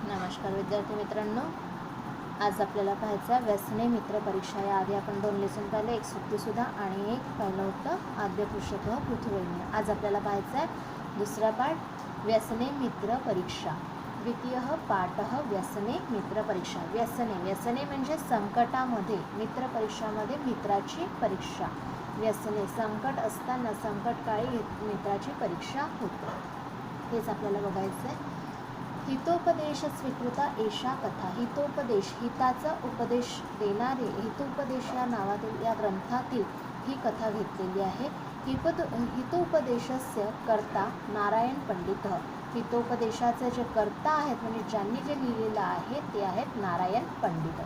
नमस्कार विद्यार्थी मित्रांनो, आज आपल्याला पाहायचं आहे व्यसने मित्र परीक्षा. या आधी आपण 2 लेसन पाहिले, एक सुट्टीसुद्धा आणि एक पाहिलं होतं आद्य पृष्ठतः पृथ्वीवैन्य. आज आपल्याला पाहायचं आहे दुसरा पाठ व्यसने मित्र परीक्षा. द्वितीय पाठः व्यसने मित्र परीक्षा. व्यसने म्हणजे संकटामध्ये, मित्र परीक्षामध्ये मित्राची परीक्षा. व्यसने संकट असताना संकटकाळी मित्राची परीक्षा होते. हेच आपल्याला बघायचं आहे. हितोपदेश स्वीकृता एषा कथा. हितोपदेश, हिताचा उपदेश देणारे, हितोपदेश या नावातील या ग्रंथातील ही कथा घेतलेली आहे. हितोपदेशस्य कर्ता नारायण पंडित. हितोपदेशाचे जे कर्ता आहेत म्हणजे ज्यांनी जे लिहिलेलं आहे ते आहेत नारायण पंडित.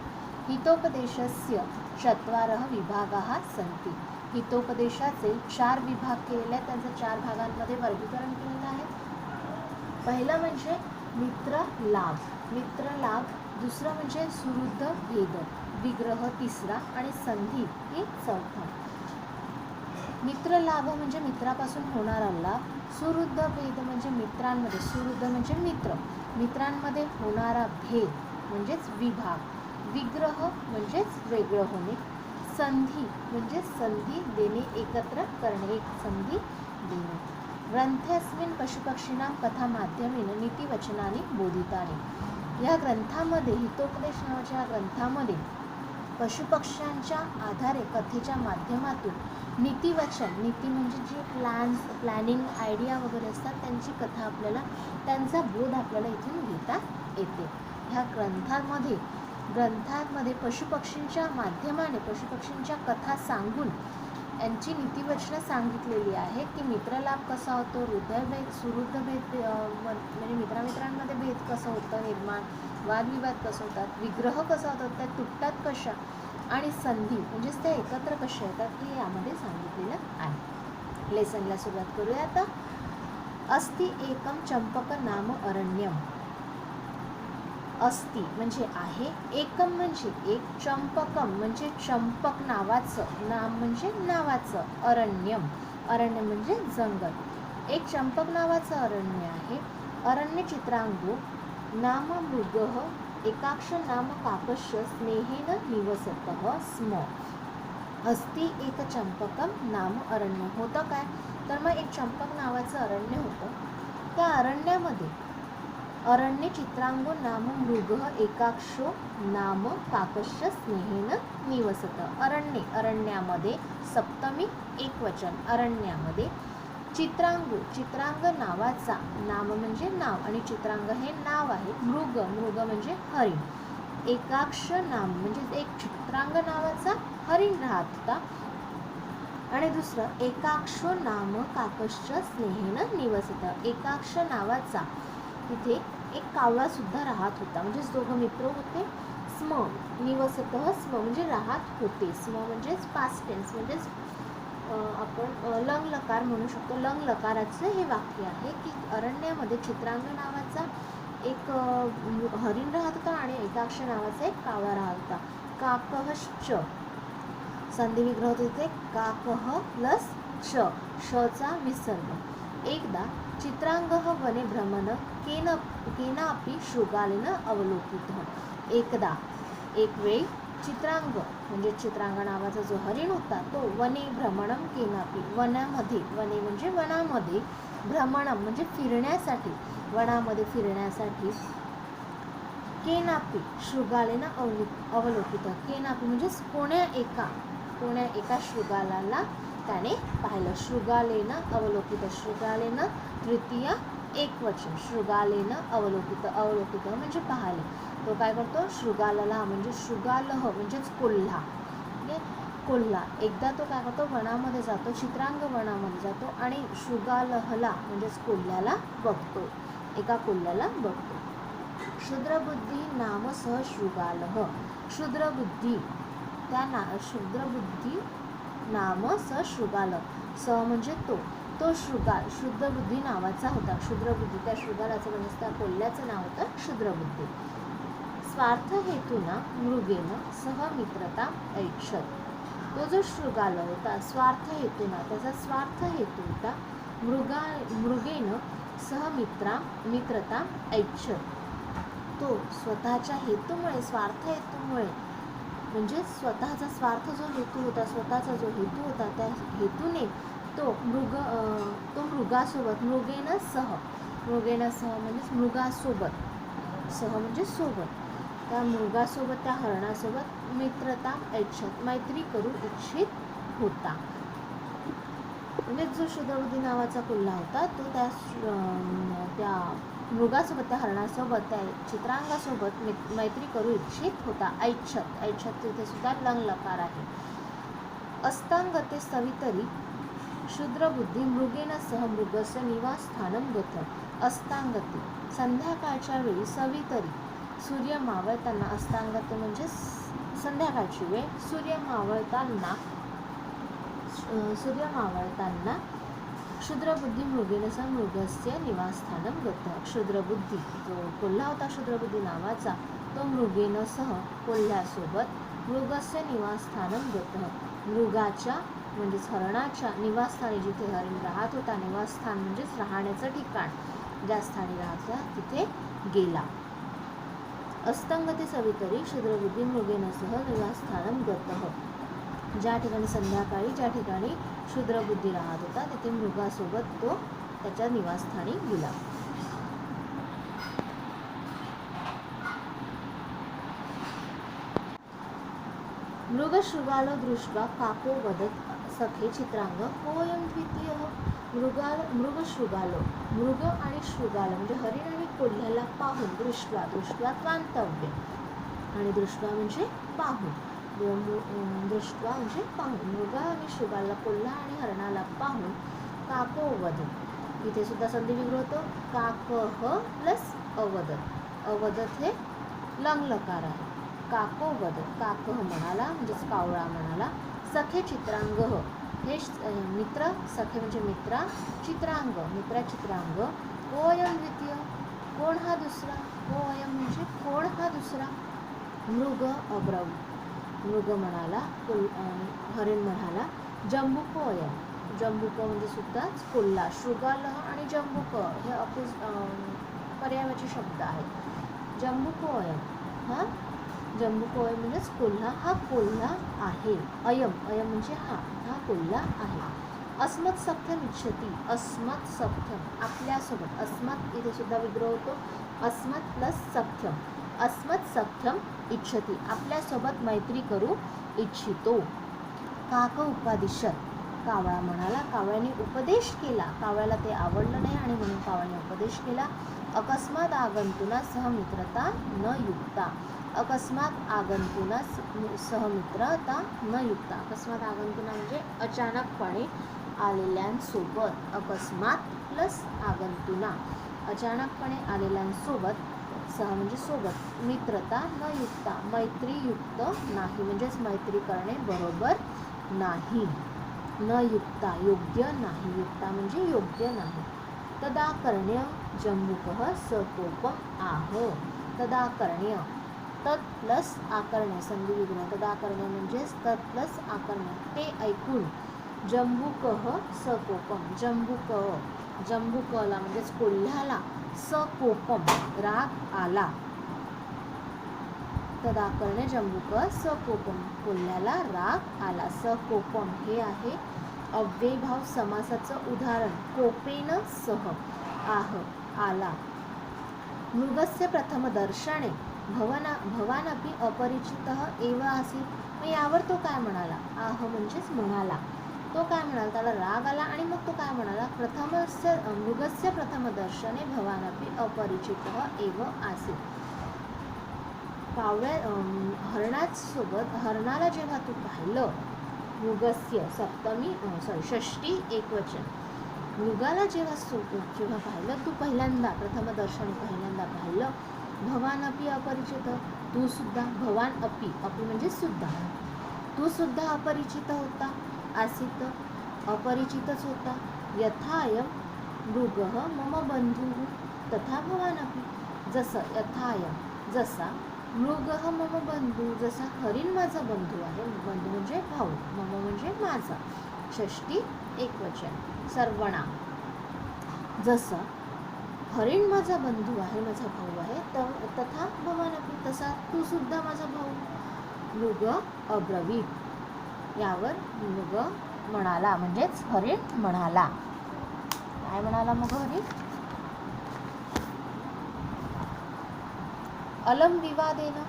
हितोपदेशस्य चत्वारः विभागाः सन्ति. हितोपदेशाचे 4 विभाग केलेले आहेत. त्यांचं 4 भागांमध्ये वर्गीकरण केलेलं आहे. पहिलं म्हणजे मित्र लाभ, दुसरं म्हणजे सुहृद भेद, विग्रह तिसरा आणि संधी ही चौथा. मित्र लाभ म्हणजे मित्रापासून होणारा लाभ. सुहृद भेद म्हणजे मित्रांमध्ये, सुहृद म्हणजे मित्रांमध्ये होणारा भेद म्हणजेच विभाग. विग्रह म्हणजेच वेगळं होणे. संधी म्हणजे संधी देणे, एकत्र करणे, एक संधी देणे. ग्रंथेऽस्मिन् पशुपक्षिणां कथा माध्यमेन नीतिवचनानि बोधितानि. या ग्रंथामध्ये, हितोपदेश नावाच्या या ग्रंथामध्ये पशुपक्ष्यांच्या आधारे कथेच्या माध्यमातून नीतिवचन, नीती म्हणजे जे प्लॅनिंग आयडिया वगैरे असतात त्यांची कथा आपल्याला, त्यांचा बोध आपल्याला इथून घेता येते. ह्या ग्रंथांमध्ये पशुपक्षींच्या माध्यमाने पशुपक्षींच्या कथा सांगून यांची नीतिवचनं सांगितलेली आहेत की मित्रलाभ कसा होतो, हृदयभेद, सुहृदभेद म्हणजे मित्रांमध्ये भेद कसं होतं निर्माण, वादविवाद कसं होतात, विग्रह कसा होतात, त्या तुटतात कशा, आणि संधी म्हणजेच त्या एकत्र कशा येतात हे यामध्ये सांगितलेलं आहे. लेसनला सुरुवात करूया आता. अस्ति एकम चंपक नाम अरण्यम. अस्ति म्हणजे आहे, एकम म्हणजे एक, चंपकम म्हणजे चंपक नावाचं, नाम म्हणजे नावाचं, अरण्यम म्हणजे जंगल. एक चंपक नावाचं अरण्य आहे. अरण्य चित्रांगो नाम मृगः एकाक्ष नाम काकस्य स्नेहेन निवसतः स्म. अस्ति एक चंपकम नाम अरण्य. होतं काय तर मग एक चंपक नावाचं अरण्य होतं. त्या अरण्यामध्ये अरण्य चित्रांगो नाम मृगः एकाक्षो नाम काकस्य स्नेहेन निवसत. अरण्यामध्ये सप्तमी एकवचन. अरण्यामध्ये चित्रांग नावाचा, नाम म्हणजे नाव आणि चित्रांग हे नाव आहे. मृग म्हणजे हरिण. एकाक्ष नाम म्हणजे एक चित्रांग नावाचा हरिण राहत होता. आणि दुसरं एकाक्षो नाम काकस्य स्नेहेन निवसत. एकाक्ष नावाचा तिथे एक कावळा सुद्धा राहत होता. म्हणजेच दोघं मित्र होते. स्म निवसतः, स्म म्हणजे राहत होते. स्म म्हणजेच पास्ट टेन्स, म्हणजेच आपण लंग लकार म्हणू शकतो. लंग लकाराचं हे वाक्य आहे की अरण्यामध्ये चित्रांग नावाचा एक हरिण राहत होता आणि एकाक्ष नावाचा एक कावळा राहत होता. काकश्च संधी विग्रह तिथे काकः प्लस शचा विसर्ग. एकदा चित्रांगः वने भ्रमण केनापि शृगालेन अवलोकितः. एकदा एक वेळी चित्रांग म्हणजे चित्रांग नावाचा जो हरिण होता तो वने भ्रमणम केनापि वनामध्ये, वने म्हणजे वनामध्ये, भ्रमणम म्हणजे फिरण्यासाठी, वनामध्ये फिरण्यासाठी, केनापि शृगालेन अवलोकितः. केनापि म्हणजे कोण्या एका शृगालाला त्याने पाहिलं. शृगालेन अवलोकित, शृगालेन तृतीय एकवचन, शृगालेन अवलोकित म्हणजे पाहिले. तो काय करतो, शृगालला म्हणजे शृगालह म्हणजेच कोल्हा. कोल्हा एकदा तो काय करतो, वनामध्ये जातो, चित्रांग वनामध्ये जातो आणि शृगालहला म्हणजेच कोल्ह्याला बघतो, एका कोल्ह्याला बघतो. क्षुद्रबुद्धी नाम सह शृगालह. क्षुद्रबुद्धी नाम स शृगाल. स म्हणजे तो शृगाल क्षुद्रबुद्धी नावाचा होता. क्षुद्रबुद्धी त्या शृगालाचं म्हणजे त्या कोल्ह्याचं नाव होतं क्षुद्रबुद्धी. स्वार्थ हेतूना मृगेन सह मित्रता ऐच्छत. तो जो शृगाल होता स्वार्थ हेतूना, त्याचा स्वार्थ हेतू होता. मृगेन सह मित्रता ऐच्छत. तो स्वतःच्या हेतूमुळे, स्वार्थ हेतूमुळे, म्हणजे स्वतःचा स्वार्थ जो हेतू होता, स्वतःचा जो हेतू होता, त्या हेतूने तो मृगासोबत, मृगेन सह म्हणजे मृगासोबत, सह म्हणजे सोबत, त्या मृगासोबत, त्या हरणासोबत मित्रता ऐच्छत, मैत्री करू इच्छित होता. म्हणजे जो शूद्रबुद्धी नावाचा कोल्हा होता तो त्या मृगासोबत, त्या हरणासोबत, त्या चित्रांगासोबत मैत्री करू इच्छित होता. ऐच्छत, ऐच्छत तिथे सुद्धा लंग लकार आहे. अस्तांगते सवितरी शूद्रबुद्धी मृगेन सह मृगस्य निवासस्थानम गत. अस्तांगते संध्याकाळच्या वेळी, सवितरी सूर्य मावळताना, अस्तांगते म्हणजे संध्याकाळची वेळ, सूर्य मावळताना क्षुद्रबुद्धी मृगेन सह मृगस्य निवासस्थानम गत. क्षुद्रबुद्धी, जो कोल्हा होता शूद्रबुद्धी नावाचा, तो मृगेन सह कोल्ह्यासोबत मृगस्य निवासस्थानम गत, मृगाच्या म्हणजेच हरणाच्या निवासस्थानी, जिथे हरिण राहत होता, निवासस्थान म्हणजेच राहण्याचं ठिकाण, ज्या स्थानी राहत होता तिथे गेला. अस्तंगते सवितरी क्षुद्रबुद्धी मृगेन सह निवासस्थानम गतः. ज्या ठिकाणी संध्याकाळी, ज्या ठिकाणी क्षुद्रबुद्धी राहत होता, तिथे मृगासोबत तो त्याच्या निवासस्थानी गेला. मृगशृगालो दृष्ट्वा काको वदत सखे चित्रांग कोऽयं द्वितीयः. मृगशृगालो, मृग आणि शृगाल म्हणजे हरिण आणि कोल्ह्याला पाहून, दृष्ट्वा त्वांतव्य, आणि दृष्ट्वा म्हणजे पाहून, दृष्ट्वा म्हणजे पाहून, मृग आणि शृगाला, कोल्हा आणि हरणाला पाहून, काको वदत, इथे सुद्धा संधी विग्रह होतो. काकह प्लस अवदत, अवदत हे लंग लकार आहे. काको वदत, काकह म्हणाला म्हणजेच कावळा म्हणाला. सखे चित्रांग हे मित्र, सखे म्हणजे मित्रा, चित्रांग मित्रा चित्रांग, कोऽयं द्वितीय कोण हा दुसरा, कोऽयं म्हणजे कोण हा दुसरा. मृग अब्रवीत, मृग म्हणाला, हरिण म्हणाला. जंबुकोऽयं, जंबुक म्हणजे सुद्धाच कोल्हा. शृगाल आणि जंबुक हे पर्यायाचे शब्द आहेत. जंबुकोऽयं, हा जंबुकोऽयं म्हणजेच कोल्हा, हा कोल्हा आहे. अयम, अयम म्हणजे हा कोल्हा आहे. अस्मत् सख्यम इच्छती, अस्मत् सख्यम आपल्यासोबत, अस्मत् इथे सुद्धा विग्रह होतो. अस्मत् प्लस सख्यम, अस्मत् सख्यम इच्छती आपल्यासोबत मैत्री करू इच्छितो. काक उपादिशत, कावळा म्हणाला, कावळ्याने उपदेश केला, कावळ्याला ते आवडलं नाही आणि म्हणून कावळ्याने उपदेश केला. अकस्मात आगंतुना सहमित्रता न युक्ता, अकस्मात आगंतुना सहमित्रता न युक्ता. अकस्मात आगंतुना म्हणजे अचानकपणे आलेल्यांसोबत, अकस्मात प्लस आगंतुना अचानकपणे आलेल्यांसोबत, सह म्हणजे सोबत, मित्रता न युक्ता मैत्रीयुक्त नाही, म्हणजेच मैत्री करणे बरोबर नाही. न युक्ता योग्य नाही, युक्ता म्हणजे योग्य नाही. तदाकर्ण्य जंबुकः सकोपम आह. तदाकर्ण्य, तत् प्लस आकर्ण्य, संधी विग्रह. तदाकर्ण्य म्हणजेच तत् प्लस आकर्ण्य, ते ऐकून जंबुकः सकोपम, जंबुकला म्हणजेच कोल्ह्याला, सकोपम राग आला. तदाकर्ण्य जंबुक सकोपम, कोल्ह्याला राग आला. सकोपम हे आहे अव्ययभाव समासाचं उदाहरण. कोपेन सह, आह आला. मृगस्य प्रथम दर्शने भवानपि अपरिचितः एव आसीत्. मग यावर तो काय म्हणाला, आह म्हणजेच म्हणाला, तो काय म्हणाला, त्याला राग आला आणि मग तो काय म्हणाला, मृगस्य प्रथम दर्शने भवानपि अपरिचितः एव आसीत्. हरणाला जेव्हा तू पाहिलं, मृगस्य सप्तमी षष्टी एकवचन, मृगाला जेव्हा पाहिलं तू पहिल्यांदा, प्रथम दर्शनी पहिल्यांदा पाहिलं. भवानपि अपरिचित, तू सुद्धा, भवान अपि, अपि म्हणजे सुद्धा, तू सुद्धा अपरिचित होता, आसीत अपरिचितच होता. यथायम मृगः मम बंधुः तथा भवानपि, जसं यथायम जसा, मृगः मम बंधू जसा हरिण माझा बंधू आहे, बंधू म्हणजे भाऊ, मम म्हणजे माझा, षष्टी एकवचन सर्वनाम. जसं हरिण माझा बंधू आहे, माझा भाऊ आहे, तथा भवानपि, तसा तू सुद्धा माझा भाऊ. मृग अब्रवीत. यावर मृग म्हणाला, म्हणजेच हरिण म्हणाला. काय म्हणाला मग हरिण? अलम विवादेन.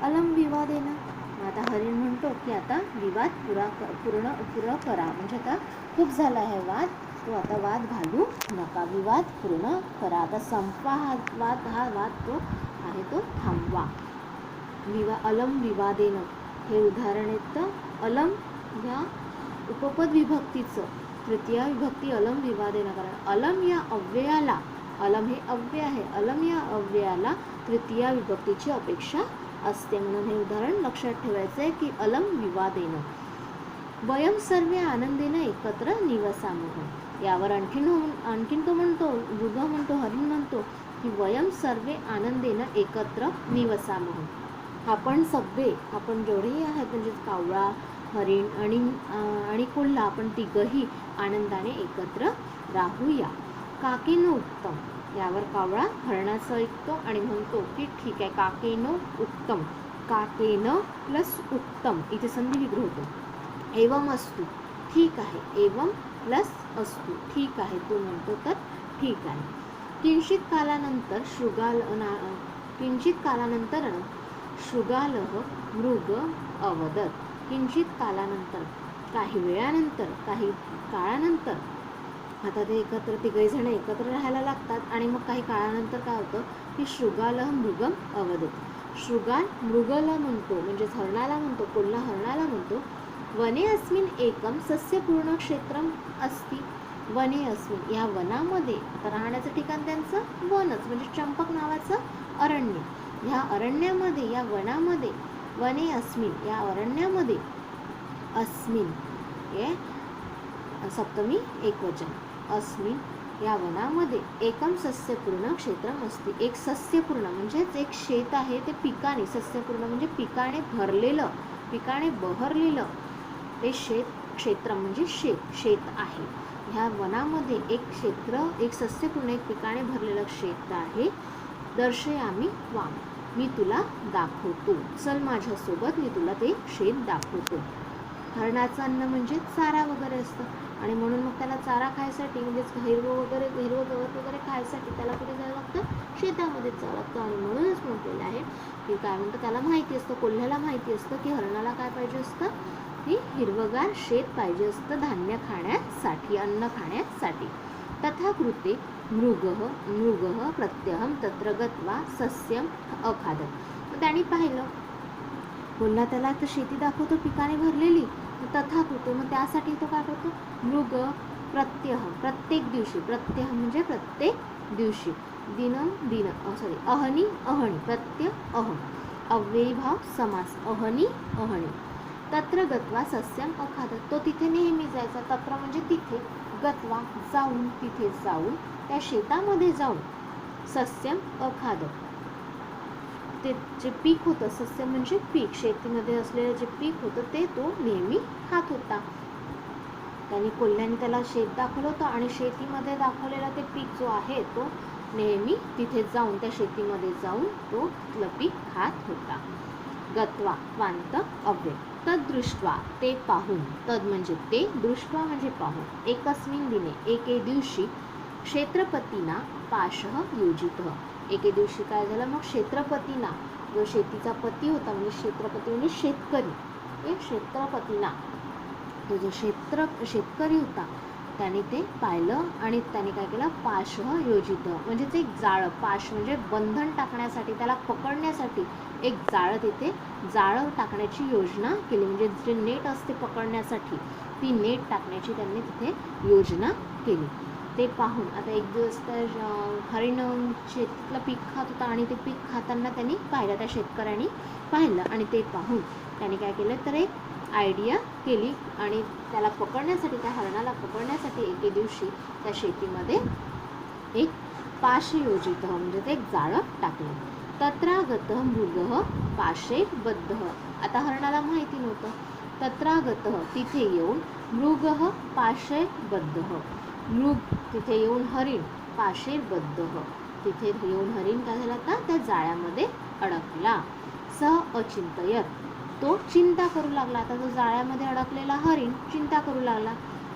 अलम विवादेन. आता हरिण म्हणतो की आता विवाद पूर्ण करा, म्हणजे आता खूप झाला आहे वाद, तो आता वाद घालू नका, विवाद पूर्ण करा, आता संपवा हा वाद तो आहे तो थांबवा. अलम विवादेन हे उदाहरण येतं. अलम या उपपद विभक्तीचं तृतीय विभक्ती अलम विवादेन, कारण अलम या अव्ययाला, अलम हे अव्यय आहे, अलम या अव्ययाला तृतीय विभक्तीची अपेक्षा असते, म्हणून हे उदाहरण लक्षात ठेवायचं आहे की अलम विवादेन. वयम सर्वे आनंदेन एकत्र निवसामः. यावर आणखीन तो म्हणतो, मृग म्हणतो, हरिण म्हणतो की वयम सर्वे आनंदेन एकत्र निवसामः. आपण जेवढेही आहेत, म्हणजे कावळा, हरिण आणि कोल्हा, आपण तिघही आनंदाने एकत्र राहूया. काकेनो उत्तम. यावर कावळा हरणाचं ऐकतो आणि म्हणतो की ठीक आहे, काकेनो उत्तम. काकेन प्लस उत्तम इथे संधी विग्रह होतो. एवम अस्तु, ठीक आहे. एवम प्लस अस्तु, ठीक आहे. तो म्हणतो तर ठीक आहे. किंचित कालानंतर शृगालः मृग अवदत. किंचित कालानंतर, काही वेळानंतर, काही काळानंतर, आता ते तिघही जण एकत्र राहायला लागतात आणि मग काही काळानंतर काय होतं की शृगालः मृगम अवदत. शृगाल मृगला म्हणतो, म्हणजे हरणाला म्हणतो, कोल्हा हरणाला म्हणतो, वने अस्मिन एकम सस्यपूर्ण क्षेत्रम अस्ति. वने अस्मिन, या वनामध्ये, आता राहण्याचं ठिकाण त्यांचं वनच, म्हणजे चंपक नावाचं अरण्य. ह्या अरण्यामध्ये, या वनामध्ये, वने अस्मिन या अरण्यामध्ये, अस्मिन हे सप्तमी एकवचन, अस्मिन या वनामध्ये एकम सस्यपूर्ण क्षेत्रम अस्ति. एक सस्यपूर्ण म्हणजेच एक शेत आहे, ते पिकाने, सस्यपूर्ण म्हणजे पिकाने भरलेलं, पिकाने बहरलेलं ते क्षेत्र म्हणजे शेत आहे. ह्या वनामध्ये एक सस्यपूर्ण, एक पिकाने भरलेलं क्षेत्र आहे. दर्शयामि त्वाम, मी तुला दाखवतो, चल माझ्यासोबत, मी तुला ते शेत दाखवतो. हरणाचं अन्न म्हणजे चारा वगैरे असतं आणि म्हणून मग त्याला चारा खायसाठी, म्हणजेच हिरवं गवत वगैरे खायसाठी त्याला कुठे जावं लागतं, शेतामध्येच जावं लागतं. आणि म्हणूनच म्हटलेलं आहे की काय म्हणतं, त्याला माहिती असतं, कोल्ह्याला माहिती असतं की हरणाला काय पाहिजे असतं, की हिरवगार शेत पाहिजे असतं धान्य खाण्यासाठी, अन्न खाण्यासाठी. तथा कृते मृगः प्रत्यहं तत्र गत्वा सस्यम अखादत. मग त्याने पाहिलं, कोल्हा त्याला तर शेती दाखवतो पिकाने भरलेली, तथा कृते, मग त्यासाठी तो काय करतो, मृग प्रत्यह, प्रत्येक दिवशी, प्रत्यह म्हणजे प्रत्येक दिवशी, अहनी प्रत्यय अहम, अव्ययीभाव समास, अहनी. तत्र गत्वा सस्यम अखादत. तो तिथे नेहमी जायचा, तत्र म्हणजे तिथे, गत्वा जाऊन, तिथे जाऊन, त्या शेतामध्ये जाऊन, सस्यम अखादत, ते जे पीक होतं, सस्य म्हणजे पीक, शेतीमध्ये असलेलं जे पीक होतं ते तो नेहमी खात होता. कोल्ह्याने त्याला शेत दाखवलं होतं आणि शेतीमध्ये दाखवलेला ते पीक जो आहे तो नेहमी तिथे जाऊन, त्या शेतीमध्ये जाऊन तो पीक खात होता. गत्वा वांत अव्यय. तदृष्ट्वा, ते पाहून, तद म्हणजे ते, दृष्ट्वा म्हणजे पाहून, एकस्मिन दिने, एके दिवशी, क्षेत्रपतीना पाशः योजितः. एके दिवशी काय झालं मग, क्षेत्रपतीना, जो शेतीचा पती होता, म्हणजे क्षेत्रपती म्हणजे शेतकरी, क्षेत्रपतीना, तो जो शेतकरी होता त्याने ते पाहिलं आणि त्याने काय केलं, पाशः योजित, म्हणजे ते जाळं, पाश म्हणजे बंधन टाकण्यासाठी, त्याला पकडण्यासाठी एक जाळं, तिथे जाळं टाकण्याची योजना केली, म्हणजे जे नेट असते पकडण्यासाठी, ती नेट टाकण्याची त्यांनी तिथे योजना केली. ते पाहून, आता एक दिवस त्या हरिण शेतीतलं पीक खात होता आणि ते पीक खाताना त्यांनी पाहिलं, त्या शेतकऱ्यांनी पाहिलं आणि ते पाहून त्याने काय केलं, तर एक आयडिया केली आणि त्याला पकडण्यासाठी, त्या हरणाला पकडण्यासाठी एके दिवशी त्या शेतीमध्ये एक पाश योजित, म्हणजे ते एक जाळं टाकलं. तत्रागतः मृगः पाशे बद्धः. आता हरणाला माहिती नव्हतं. तत्रागतः तिथे येऊन, मृगः पाशे बद्धः मृग तिथे येऊन, हरिण पाशे बद्धः तिथे येऊन हरिण काय झाला आता त्या जाळ्यामध्ये अडकला. सह अचिंतयत तो चिंता करू लागला. आता तो जाळ्यामध्ये अडकलेला हरिण चिंता करू लागला.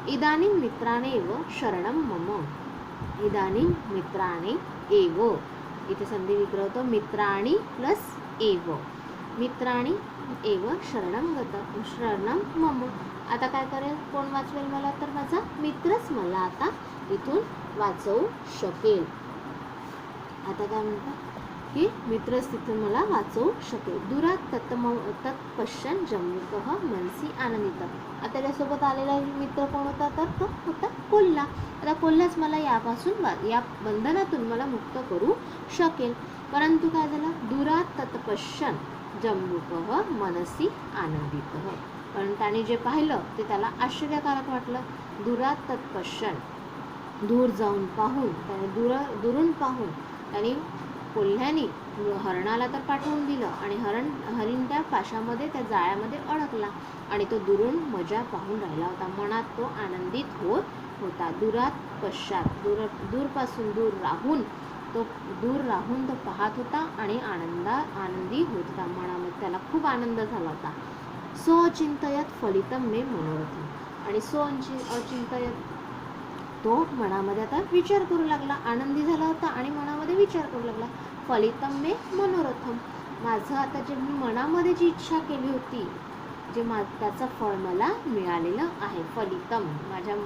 इदानीं मित्राणेव शरणं मम. इदानीं मित्राणे एव, इथे संधी विग्रह होतो मित्राणी प्लस एव. मित्राणी एव शरणं मम. आता काय करेल, कोण वाचवेल मला, तर माझा मित्रच मला आता इथून वाचवू शकेल. आता काय म्हणतात की मित्रच तिथून मला वाचवू शकेल. दुरात तत्पश्यन् जम्बुकः मनसी आनंदित. आता त्याच्यासोबत आलेला मित्र कोण होता, तर तो होता कोल्हा. आता कोल्हाच मला या बंधनातून मला मुक्त करू शकेल. परंतु काय झालं, दुरात तत्पश्यन् जम्बुकः मनसी आनंदित. पण त्याने जे पाहिलं ते त्याला आश्चर्यकारक वाटलं. दुरात तत्पश्यन्, दूर जाऊन पाहून, त्याने दुरून पाहून त्याने कोल्ह्याने हरणाला तर पाठवून दिलं आणि हरिण त्या पाशामध्ये त्या जाळ्यामध्ये अडकला आणि तो दुरून मजा पाहून राहिला होता. मनात तो आनंदित होत होता. दुरात पश्चात, दूरपासून दूर राहून तो पाहत होता आणि आनंदी होत होता. मनामध्ये त्याला खूप आनंद झाला होता. सो अचिंतयत फलितम मे मनोरथम. आणि सो अचिंतयत तो मनामध्ये आता विचार करू लागला. आनंदी झाला होता आणि मनामध्ये विचार करू लागला. फलितम मे मनोरथम, माझं आता जे मी मनामध्ये जी इच्छा केली होती, त्याचं फळ मला मिळालेलं आहे. फलितम, माझ्या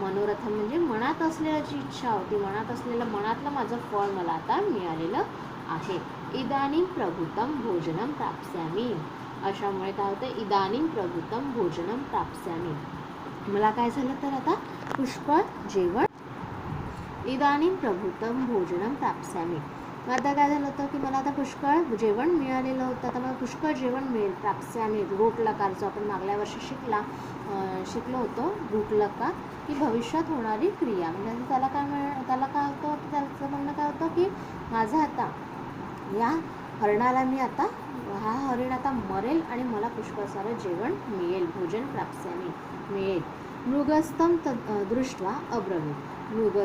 मनोरथम म्हणजे मनात असलेली जी इच्छा होती, मनातलं माझं फळ मला आता मिळालेलं आहे. इदानीं प्रभूतं भोजनं प्राप्स्यामि. अशामुळे काय होतं, इदानीं प्रभूतं भोजनं प्राप्स्यामि, मला काय झालं तर आता पुष्कळ जेवण. इदानीं प्रभूतं भोजनं प्राप्स्यामि, आता काय झालं होतं की मला आता पुष्कळ जेवण मिळालेलं होतं. आता मला पुष्कळ जेवण मिळेल. प्राप्स्यामि रूट लकार, जो आपण मागल्या वर्षी शिकलो होतो. रूट लकार की भविष्यात होणारी क्रिया, म्हणजे त्याला काय होतं, त्याचं म्हणणं काय होतं की माझं आता या हरणाला हा हरिण आता मरेल आणि मला पुष्कळ सारं जेवण मिळेल. भोजन प्राप्स्यामि मिळेल. मृगस्थं दृष्ट्वा अब्रवीत. मृग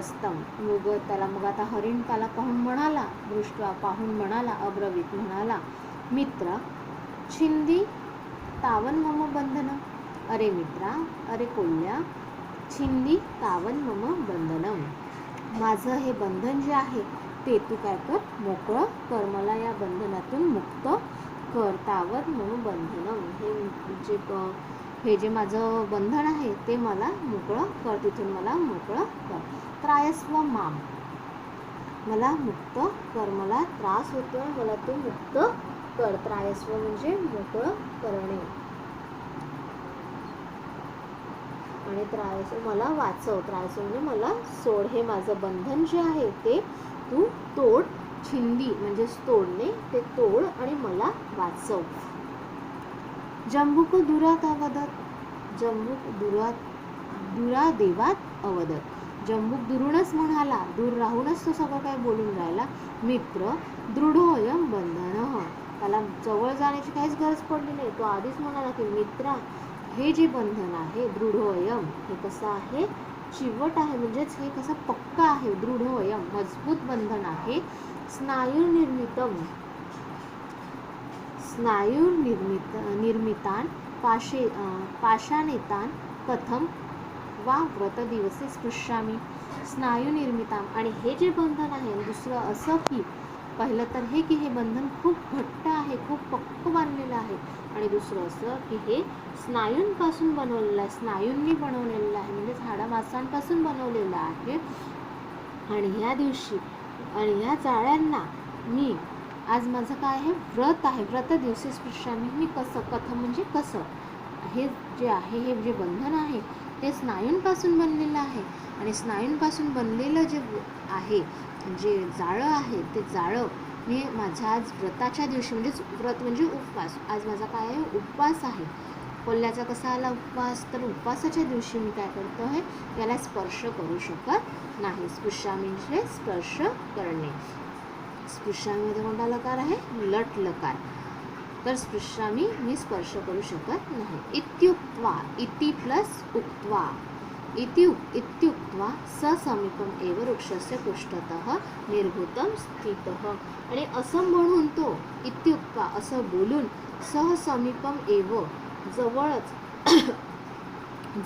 त्याला मग आता हरिण त्याला पाहून म्हणाला, दृष्ट्वा पाहून म्हणाला, अब्रवीत म्हणाला, मित्र छिंदी तावन मम बंधनम. अरे मित्रा, अरे कोल्ह्या, छिंदी तावन मम बंधनम, माझं हे बंधन जे आहे ते तू काय कर, मोकळं कर, मला या बंधनातून मुक्त कर. तावन मम बंधनम, हे जे माझं बंधन आहे ते मला मोकळं कर, तिथून मला मोकळं कर. त्रायस्व माम, मला मुक्त कर, मला त्रास होतो, मला तू मुक्त कर. त्रायस्व म्हणजे मोकळं करणे आणि त्रायस्व मला वाचव. त्रायस्व म्हणजे मला सोड, हे माझं बंधन जे आहे ते तू तोड. छिंदी म्हणजे तोडणे, ते तोड आणि मला वाचव. जम्बुक दुरात अवदत, जम्बुक दुरादेवात अवदत. जम्बुक दुरूनच म्हणाला, दूर राहूनच तो सगळं काय बोलून राहिला. मित्र दृढोऽयं बंधनः, त्याला जवळ जाण्याची काहीच गरज पडली नाही. तो आधीच म्हणाला की मित्रा, हे जे बंधन आहे दृढोऽयं, हे कसं आहे, चिवट आहे, म्हणजेच हे कसं पक्का आहे. दृढोऽयं मजबूत बंधन आहे. स्नायुर्निर्मितान् पाषाणेतान् कथं वा व्रतदिवसे स्पृश्यामि. स्नायुनिर्मितां, आणि हे जे बंधन आहे, दुसरं असं की पहिलं तर हे की हे बंधन खूप घट्ट आहे, खूप पक्क बांधलेलं आहे. आणि दुसरं असं की हे स्नायूंपासून बनवलेलं आहे, स्नायूंनी बनवलेलं आहे, म्हणजे हाडामासांपासून बनवलेलं आहे. आणि ह्या दिवशी आणि ह्या जाळ्यांना मी आज माझं काय आहे, व्रत आहे. व्रत दिवशी स्पृश्यामि, मी कसं, कथं म्हणजे कसं, हे जे आहे, हे जे बंधन आहे ते स्नायूंपासून बनलेलं आहे. आणि स्नायूंपासून बनलेलं जे आहे, जे जाळं आहे, ते जाळं मी माझ्या आज व्रताच्या दिवशी, म्हणजेच व्रत म्हणजे उपवास, आज माझा काय आहे, उपवास आहे. कोल्ह्याचा कसा आला उपवास, तर उपवासाच्या दिवशी मी काय करतो आहे, याला स्पर्श करू शकत नाही. स्पृश्यामि म्हणजे स्पर्श करणे. स्पृशामीमध्ये कोणता लकार आहे? लट लकार. तर स्पृशामी मी स्पर्श करू शकत नाही. इत्युक्त्वा, इति प्लस उक्त्वा, इत्युक्त्वा ससमीपम एव वृक्षस्य पृष्ठतः निर्भूतं स्थितः. आणि असं म्हणून तो इत्युक्त्वा असं बोलून सहसमीपम एव जवळच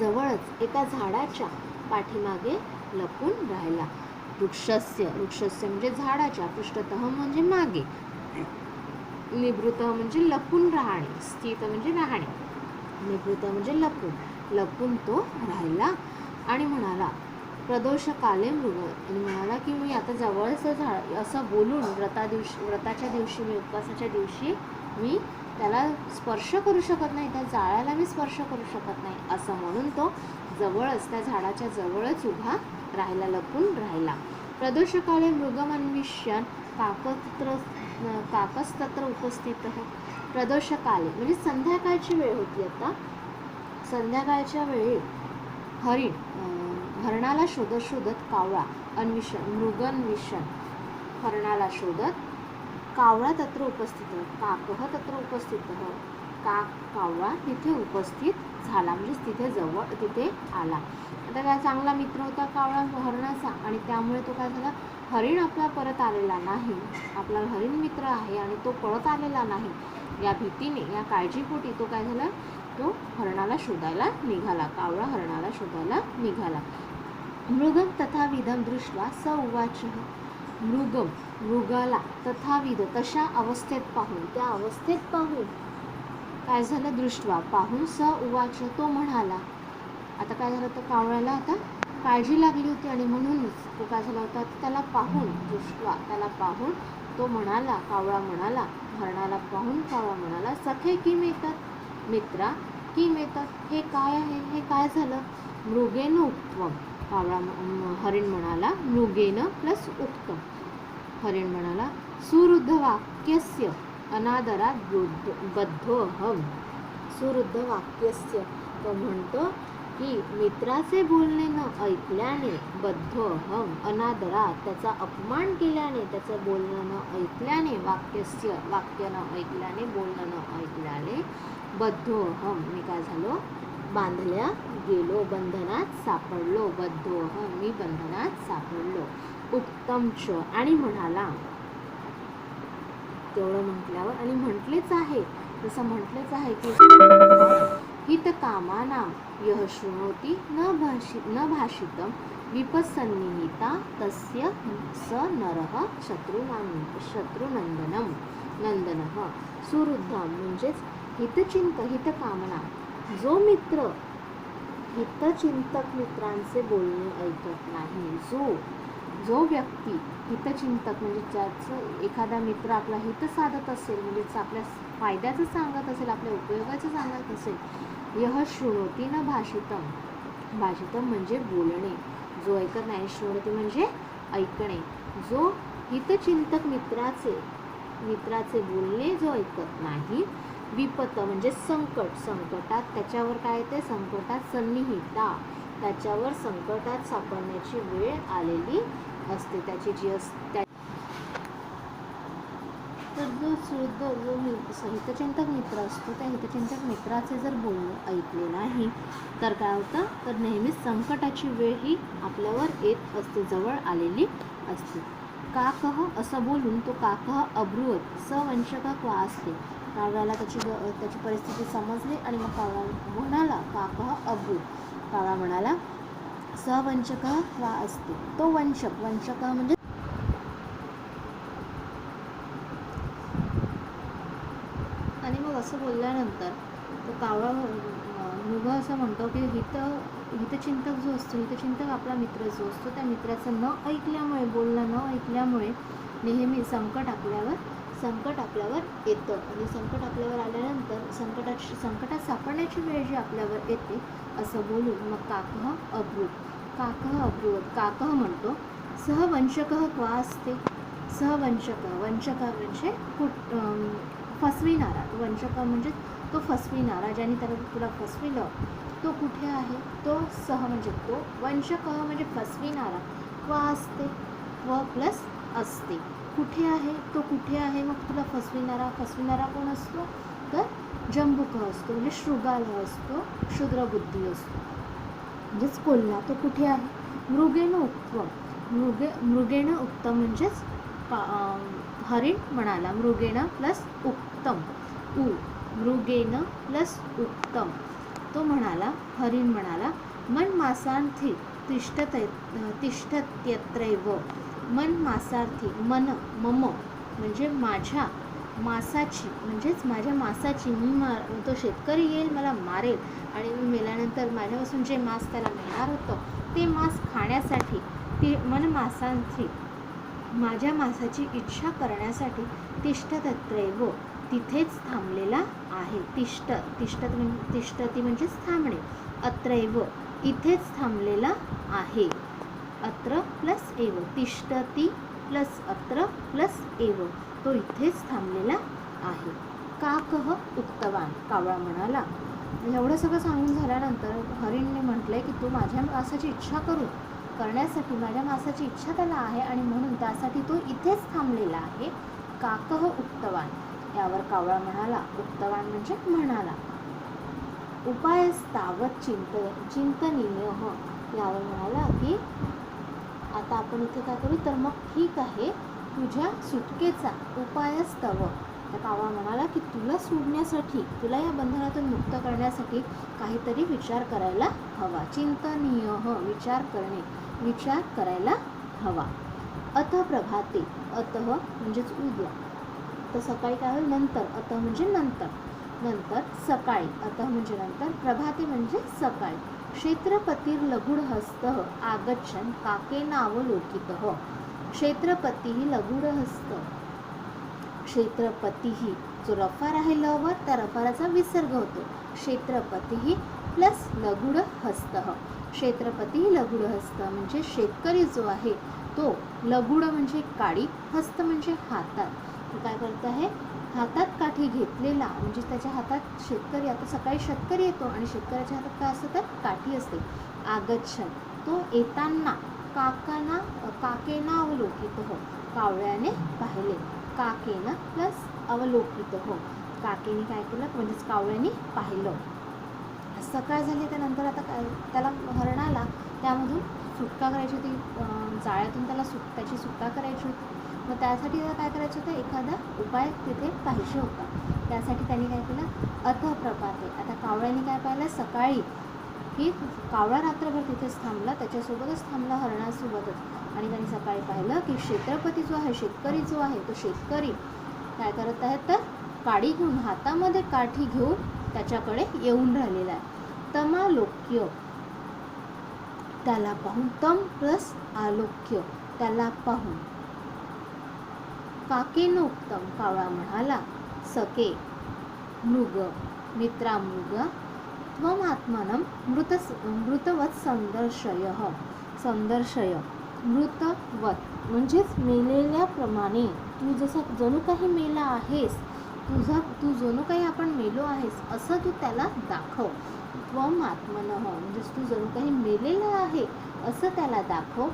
जवळच एका झाडाच्या पाठीमागे लपून राहिला. वृक्षस्य म्हणजे झाडाच्या, पृष्ठतः म्हणजे मागे, निभृत म्हणजे लपून राहणे, स्थित म्हणजे राहणे, निभृत म्हणजे लपून तो राहिला. आणि म्हणाला प्रदोषकाले मृग, आणि म्हणाला की मी आता जवळच झाड, असं बोलून व्रताच्या दिवशी मी उपवासाच्या दिवशी मी त्याला स्पर्श करू शकत नाही, त्या जाळ्याला मी स्पर्श करू शकत नाही, असं म्हणून तो जवळच त्या झाडाच्या जवळच उभा राहिला, लपून राहिला. प्रदोषकाले मृगमन्विष्यन् काकस्तत्र उपस्थित. प्रदोषकाले म्हणजे संध्याकाळची वेळ होती. आता संध्याकाळच्या वेळी हरणाला शोधत कावळा मृगन्विषण हरणाला शोधत कावळा तत्र उपस्थित, काकः तत्र उपस्थित, कावळा तिथे उपस्थित झाला, म्हणजे तिथे आला. आता काय चांगला मित्र होता कावळा हरणाचा, आणि त्यामुळे तो काय झाला, हरिण आपला परत आलेला नाही, आपला हरिण मित्र आहे आणि तो परत आलेला नाही, या भीतीने, या काळजीपोटी तो काय झाला, तो हरणाला शोधायला निघाला. कावळा हरणाला शोधायला निघाला. मृगम तथाविधम दृष्ट्वा स उवाच. मृगाला तथाविध तशा अवस्थेत पाहून, त्या अवस्थेत पाहून काय झालं, दृष्ट्वा पाहून, स उवाच तो म्हणाला. आता काय झालं, तर कावळ्याला आता काळजी लागली होती आणि म्हणूनच तो काय झाला होता, त्याला पाहून, दृष्ट्वा त्याला पाहून तो म्हणाला, कावळा म्हणाला, हरणाला पाहून कावळा म्हणाला, सखे किम येतात, मित्रा किम येतात, हे काय आहे, हे काय झालं. मृगेन उक्त्वम, हरिण म्हणाला, मृगेन प्लस उक्तम, हरिण म्हणाला, सुरुद्ध वाक्यस्य अनादरात बद्धोऽहम्. सुरुद्ध वाक्यस्य, तो म्हणतो की मित्राचे बोलणे न ऐकल्याने बद्धोऽहम्, अनादरात त्याचा अपमान केल्याने, त्याचं बोलणं न ऐकल्याने, वाक्य न ऐकल्याने, बोलणं न ऐकल्याने, बद्धोऽहम् मी काय झालो, बांधल्या गेलो, बंधनात सापडलो, बद्धोऽहम् मी बंधनात सापडलो. उक्तमच आणि म्हणाला, तेवढं म्हटल्यावर, आणि म्हटलेच आहे, जसं म्हटलेच आहे की हितकामानां यः शृणोति न भाषितं विपस्सन्निहिता तस्य स नरः शत्रुनंदनः. सुहृदं म्हणजेच हितकामना, जो मित्र हितचिंतक मित्रांचे बोलणे ऐकत नाही, जो व्यक्ती हितचिंतक म्हणजे ज्याचं एखादा मित्र आपला हित साधत असेल, म्हणजे आपल्या फायद्याचं सांगत असेल, आपल्या उपयोगाचं सांगत असेल, यः शृणोति न भाषितम म्हणजे बोलणे, जो ऐकत नाही, शृणोति म्हणजे ऐकणे, जो हितचिंतक मित्राचे बोलणे जो ऐकत नाही, विपत म्हणजे संकटात त्याच्यावर काय ते, संकटात सन्निहिता, त्याच्यावर संकटात सापडण्याची वेळ आलेली असते, त्याची जी असते. तर जो हितचिंतक मित्र असतो, त्या हितचिंतक मित्राचे जर बोलणे ऐकले नाही तर काय होतं, तर नेहमीच संकटाची वेळ ही आपल्यावर येत असते, जवळ आलेली असते. काकः असं बोलून तो काकः अब्रुवत सवंशकः क्वा असते. कावळ्याला त्याची परिस्थिती समजली आणि मग कावळा म्हणाला, काकः अब्रुवत, कावळा म्हणाला, सवंशकः क्वा असते, तो वंशक म्हणजे आणि मग असं बोलल्यानंतर तो कावळा मृग असं म्हणतो की हितचिंतक जो असतो, हितचिंतक आपला मित्र जो असतो, त्या मित्राचं न ऐकल्यामुळे, बोलणं न ऐकल्यामुळे नेहमी संकट आपल्यावर येतं, आणि संकट आपल्यावर आल्यानंतर संकटात सापडण्याची वेळ जी आपल्यावर येते, असं बोलून मग काकः अब्रुवत, काकः म्हणतो, सह वंशकः क्वा असते. वंशक म्हणजे फसविणारा, वंशक म्हणजे तो फसविणारा, ज्याने तुला फसविलं तो कुठे आहे, तो सह म्हणजे तो, वंशक म्हणजे फसविणारा, क्वा असते, व प्लस असते, कुठे आहे, तो कुठे आहे. मग तुला फसविणारा कोण असतो, तर जंबुक असतो, म्हणजे शृगाल असतो, क्षुद्रबुद्धी असतो, म्हणजेच कोल्हा. तो कुठे आहे. मृगेण उक्तम, मृगेण उक्तम म्हणजेच हरिण म्हणाला. मृगेण प्लस उक्तम, मृगेण प्लस उक्तम, तो म्हणाला, हरिण म्हणाला. मन मासार्थी तिष्ठत्यत्रैव, मन मासार्थी, मन मम म्हणजे माझ्या, मासाची म्हणजेच माझ्या मासाची, मी तो शेतकरी येईल मला मारेल आणि मी मेल्यानंतर माझ्यापासून जे मांस त्याला मिळणार होतं ते मांस खाण्यासाठी ते मन मासांची, माझ्या मांसाची इच्छा करण्यासाठी तिष्ठत्यत्रैव, तिथेच थांबलेला आहे. तिष्ठती म्हणजेच थांबणे. अत्रैव इथेच थांबलेला आहे. अत्र प्लस एव, तिष्ठती प्लस अत्र प्लस एव, तो इथेच थांबलेला आहे. काकः उक्तवान, कावळा म्हणाला. एवढं सगळं सांगून झाल्यानंतर हरिणने म्हटलंय की तू माझ्या मांसाची इच्छा करण्यासाठी, माझ्या मांसाची इच्छा त्याला आहे आणि म्हणून त्यासाठी तो इथेच थांबलेला आहे. काकः उक्तवान, यावर कावळा म्हणाला, उक्तवान म्हणजे म्हणाला. उपायस्तावत चिंतनीय, यावर म्हणाला की आता आपण इथे काय करू, तर मग ठीक आहे, तुझ्या सुटकेचा उपायस्तव, त्या कावळा म्हणाला की तुला सोडण्यासाठी, तुला या बंधनातून मुक्त करण्यासाठी काहीतरी विचार करायला हवा. चिंतनीय, विचार करणे, विचार करायला हवा. अथ प्रभाते, अतः म्हणजेच उद्या, तर सकाळी काय होईल, नंतर, अतः म्हणजे नंतर, नंतर सकाळी, अतः म्हणजे नंतर, प्रभाते म्हणजे सकाळी. क्षेत्रपतिर्लघुडहस्तः आगच्छन् काकेनावलोकितः. क्षेत्रपती लघुडहस्त, क्षेत्रपती जो रफार आहे लवर, त्या रफाराचा विसर्ग होतो. क्षेत्रपती प्लस लघुडहस्त, क्षेत्रपती लघुडहस्त म्हणजे शेतकरी जो आहे तो, लघुड म्हणजे काडी, हस्त म्हणजे हातात, तो काय करत आहे, हातात काठी घेतलेला, म्हणजे त्याच्या हातात शेतकरी, आता सकाळी शेतकरी येतो आणि शेतकऱ्याच्या हातात काय असतं, तर काठी असते. आगच्छन, तो येताना, काकेना अवलोकित हो, कावळ्याने पाहिले. काकेना प्लस अवलोकित हो, काकेने काय केलं, म्हणजेच कावळ्याने पाहिलं. सकाळ झाली त्यानंतर आता काय, त्याला हरणाला त्यामधून सुटका करायची होती, जाळ्यातून त्याला त्याची सुटका करायची होती. मग त्यासाठी त्याला काय करायचं होतं, एखादा उपाय तिथे पाहिजे होता. त्यासाठी त्यांनी काय केलं, अथ प्रभाते, आता कावळ्याने काय पाहिलं, सकाळी की कावळा रात्रभर तिथेच थांबला, त्याच्यासोबतच थांबला, हरणासोबतच, आणि त्यांनी सकाळी पाहिलं की क्षेत्रपती जो आहे, शेतकरी जो आहे, तो शेतकरी काय करत आहे, तर काडी घेऊन, हातामध्ये काठी घेऊन त्याच्याकडे येऊन राहिलेला आहे. तमालोक्य, त्याला पाहून, तम प्लस आलोक्य, त्याला पाहून. काकेनो उक्तम, कावळा म्हणाला. सके मृग, मित्रा मृग, त्वम आत्मनं मृतवत संदर्शय, मृतवत म्हणजेच मेलेल्याप्रमाणे, तू जसं जणू काही मेला आहेस, तू जणू काही आपण मेलो आहेस असं तू त्याला दाखव. त्वम आत्मनः म्हणजेच तू जणू काही मेलेला आहे असं त्याला दाखव.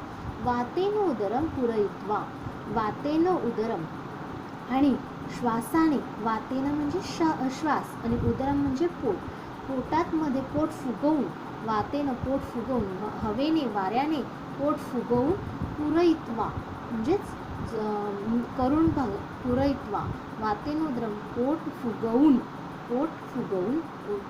वातेन उदरम पूरयित्वा, वातेन उदरम आणि श्वासाने, वातेन म्हणजे श्वास आणि उदरम म्हणजे पोट, पोटात मध्ये पोट फुगवून, वातेन पोट फुगवून, हवेने, वाऱ्याने पोट फुगवून, पूरयित्वा म्हणजेच करून पूरयित्वा, वातेन उदरम पोट फुगवून,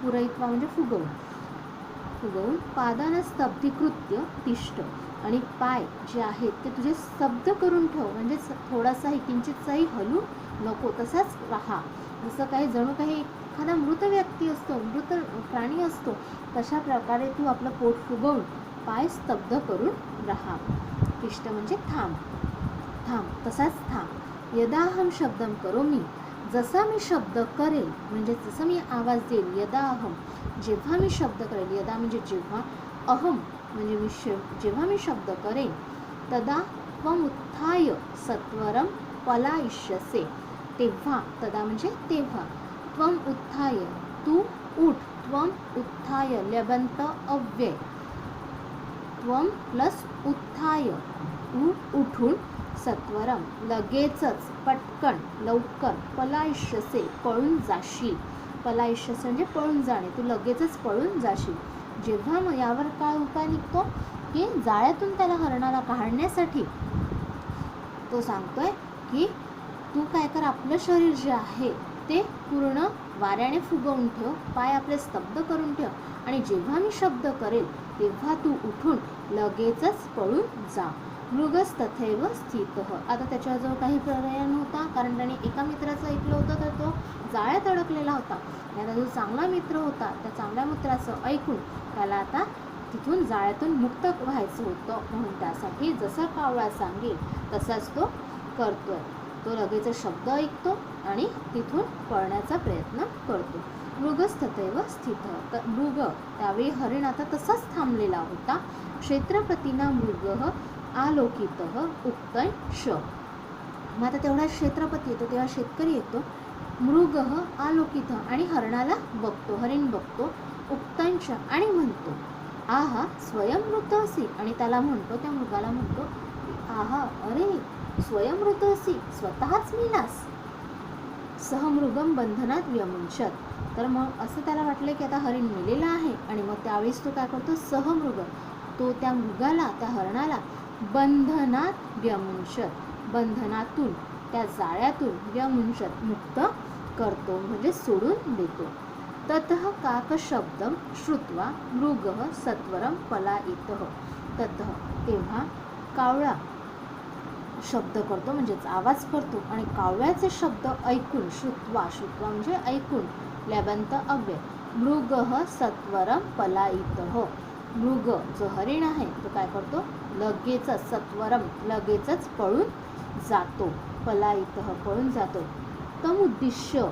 पूरयित्वा म्हणजे फुगवून, पादान स्तब्धीकृत्य तिष्ठ, आणि पाय जे आहेत ते तुझे स्तब्ध करून ठेव, म्हणजे थोडासाही किंचितसाही हलू नको, तसाच राहा. जसं काही जणू काही एखादा मृत व्यक्ती असतो, मृत प्राणी असतो, तशा प्रकारे तू आपलं पोट फुगवून पाय स्तब्ध करून राहा. तिष्ठ म्हणजे थांब, तसाच थांब. यदाहम शब्दम करोमी, जसा मी शब्द करेल, म्हणजे जसं मी आवाज देईल, यदाहम जेव्हा मी शब्द करेल, यदा म्हणजे जेव्हा, अहम म्हणजे मी जेव्हा मी शब्द करेन, तदा त्वम उत्थाय सत्वरम पलायिष्यसे, तेव्हा, तदा म्हणजे तेव्हा, त्वम उत्थाय तू उठ, त्वम उत्थाय ल्यबंत अव्यय, त्वम प्लस उत्थाय, उठून सत्वरम लगेचच पटकन लवकर पलायिष्यसे पळून जाशील. पलायिष्यसे म्हणजे पळून जाणे, तू लगेचच पळून जाशील. जेव्हा मग यावर काय उपाय निघतो की जाळ्यातून त्याला हरणाला काढण्यासाठी तो सांगतोय की तू काय कर, आपलं शरीर जे आहे ते पूर्ण वाऱ्याने फुगवून ठेव, पाय आपले स्तब्ध करून ठेव आणि जेव्हा मी शब्द करेल तेव्हा तू उठून लगेचच पळून जा. मृगस्तथैव स्थितः. आता त्याच्याजवळ काही पर्याय नव्हता, कारण त्याने एका मित्राचं ऐकलं होतं तर तो जाळ्यात अडकलेला होता. त्याचा जो चांगला मित्र होता त्या चांगल्या मित्राचं ऐकून त्याला आता तिथून जाळ्यातून मुक्त व्हायचं होतं, म्हणून त्यासाठी जसं कावळा सांगेल तसाच तो करतोय. तो लगेच शब्द ऐकतो आणि तिथून पळण्याचा प्रयत्न करतो. मृगस्तथैव स्थितः. तर मृग त्यावेळी हरिण आता तसाच थांबलेला होता. क्षेत्रपतीना मृगः आलोकितः उक्तय श. मग आता तेवढा क्षेत्रपती येतो, तेव्हा शेतकरी येतो. मृगः आलोकितः आणि हरणाला बघतो, हरिण बघतो. उक्तंच आणि म्हणतो आहा स्वयंमृतसी. आणि त्याला म्हणतो, त्या मृगाला म्हणतो आहा अरे स्वयंमृतसी, स्वतःच मेलास. सहमृगम बंधनात व्यमुंचत. तर मग असं त्याला वाटलं की आता हरिण मेलेला आहे आणि मग त्यावेळेस तो काय करतो, सहमृग, तो त्या मृगाला, त्या हरणाला बंधनात व्यमुंचत, बंधनातून, त्या जाळ्यातून व्यमुंचत मुक्त करतो, म्हणजे सोडून देतो. ततः काकशब्दम श्रुत्वा मृगः सत्वरम पलायितः. ततः तेव्हा कावळा शब्द करतो, म्हणजेच आवाज करतो आणि कावळ्याचे शब्द ऐकून, श्रुत्वा, श्रुत्वा म्हणजे ऐकून, लबंत अव्यय, मृगः सत्वरम पलायितः. मृग जो हरिण आहे तो काय करतो, लगेचच, सत्वरम लगेचच पळून जातो, पलायितः पळून जातो. तम उद्दिश्य,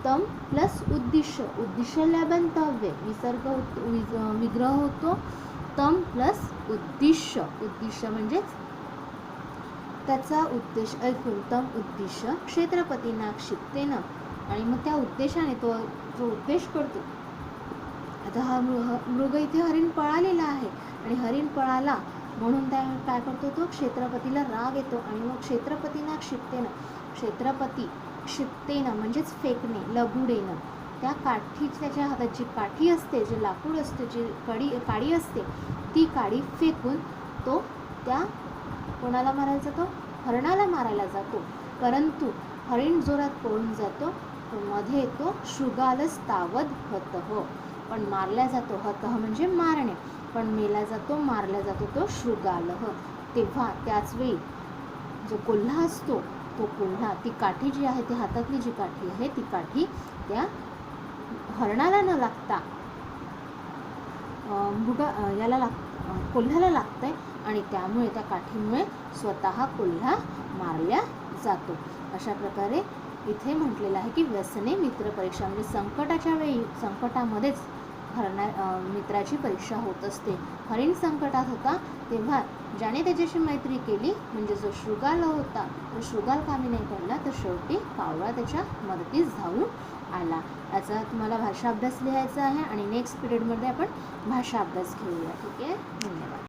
तम प्लस उद्दिश्य, उद्दिश्य लबंत अव्यय, विसर्ग विग्रह होतो. तम प्लस उद्दिश्य, उद्दिश्य म्हणजेच त्याचा उद्देश ऐकून, तम उद्दिश्य क्षेत्रपतीना क्षिप्तेन. आणि मग त्या उद्देशाने तो जो उद्देश करतो, आता हा मृग इथे हरिण पळालेला आहे आणि हरिण पळाला म्हणून त्या काय करतो, तो क्षेत्रपतीला राग येतो आणि मग क्षेत्रपतीना क्षिप्तेन, क्षेत्रपती क्षिप्तेन म्हणजेच फेकणे, लगुडेनं, त्या काठी, त्याच्या हातात जी काठी असते, जे लाकूड असते, जी काडी असते, ती काडी फेकून तो त्या कोणाला मारायला जातो, हरणाला मारायला जातो. परंतु हरिण जोरात पळून जातो, तो मध्ये येतो. शृगालस्तावद हतः, पण मारला जातो, हतः म्हणजे मारणे, पण मेला जातो, मारला जातो तो शृगालः. तेव्हा त्याच वेळी जो कोल्हा असतो, तो कोल्हा, ती काठी जी आहे, ती हातातली जी काठी आहे, ती काठी त्या हरणाला न लागता याला कोल्ह्याला लागतंय आणि त्यामुळे त्या काठीमुळे स्वतः कोल्हा मारल्या जातो. अशा प्रकारे इथे म्हटलेलं आहे की व्यसने मित्र परीक्षा, म्हणजे संकटाच्या वेळी, संकटामध्येच मित्राची परीक्षा होत असते. हरिण संकटात होता तेव्हा ज्याने त्याच्याशी मैत्री केली, म्हणजे जो शृगाल होता, तो शृगाल कामी नाही पडला, तर शेवटी कावळा त्याच्या मदतीस धावून आला. याचा तुम्हाला भाषा अभ्यास लिहायचा आहे आणि नेक्स्ट पिरियडमध्ये आपण भाषा अभ्यास घेऊया. ठीक आहे, धन्यवाद.